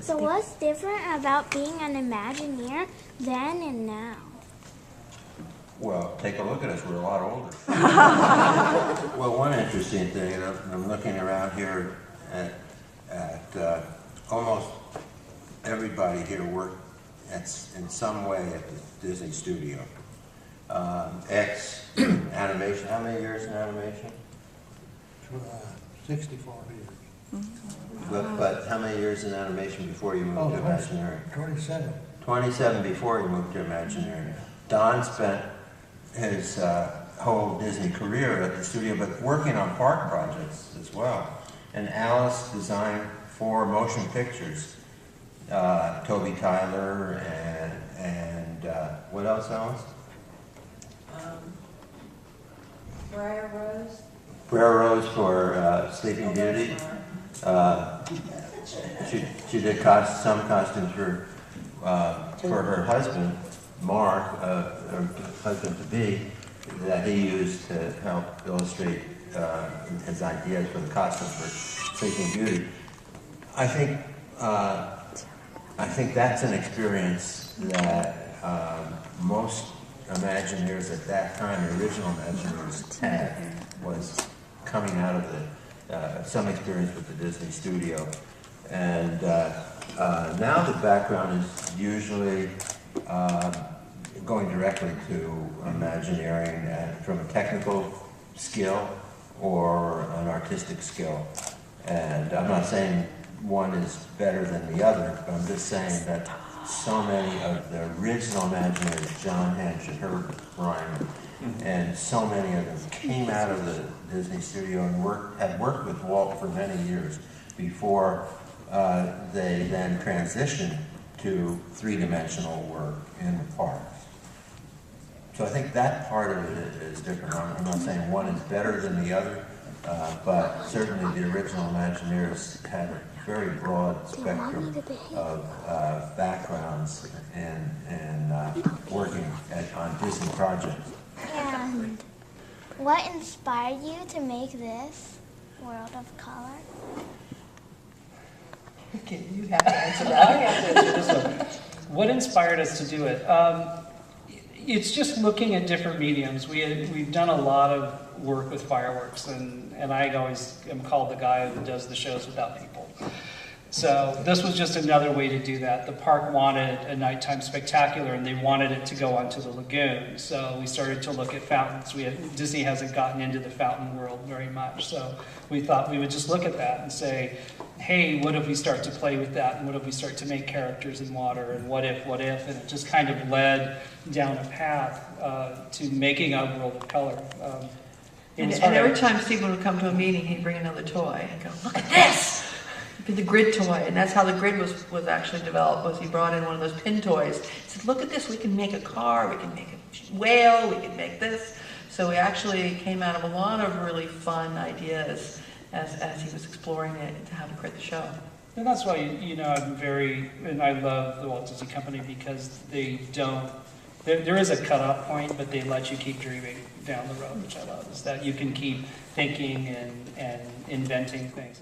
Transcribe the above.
So what's different about being an Imagineer then and now? Well, take a look at us, we're a lot older. Well, one interesting thing, and I'm looking around here at almost everybody here worked in some way at the Disney studio. Animation, how many years in animation? 64 years. But how many years in animation before you moved to Imagineering? 27. 27 before he moved to Imagineering. Don spent his whole Disney career at the studio, but working on park projects as well. And Alice designed 4 motion pictures. Toby Tyler and what else, Alice? Briar Rose. Briar Rose for Sleeping Beauty. She did some costumes for her husband, Mark, her husband-to-be, that he used to help illustrate his ideas for the costume for Sleeping Beauty. I think that's an experience that most Imagineers at that time, the original Imagineers, had, was coming out of some experience with the Disney studio. And now the background is usually going directly to Imagineering from a technical skill or an artistic skill. And I'm not saying one is better than the other, but I'm just saying that so many of the original Imagineers, John Hench and Herbert Ryman, and so many of them came out of the Disney studio and had worked with Walt for many years before they then transitioned to three-dimensional work in the parks. So I think that part of it is different. I'm not saying one is better than the other, but certainly the original Imagineers had a very broad spectrum of backgrounds in working on Disney projects. And what inspired you to make this World of Color? Okay, you have to answer that. I have to answer this one. What inspired us to do it? It's just looking at different mediums. We've done a lot of work with fireworks, and I always am called the guy who does the shows without people. So this was just another way to do that. The park wanted a nighttime spectacular, and they wanted it to go onto the lagoon. So we started to look at fountains. Disney hasn't gotten into the fountain world very much, so we thought we would just look at that and say, hey, what if we start to play with that, and what if we start to make characters in water, and what if, and it just kind of led down a path to making a World of Color. And every time Stephen would come to a meeting, he'd bring another toy and go, look at this! The grid toy, and that's how the grid was actually developed, was he brought in one of those pin toys. He said, look at this, we can make a car, we can make a whale, we can make this. So we actually came out of a lot of really fun ideas as he was exploring it to how to create the show. And that's why, and I love the Walt Disney Company, because they don't, there is a cutoff point, but they let you keep dreaming down the road, which I love, is that you can keep thinking and inventing things.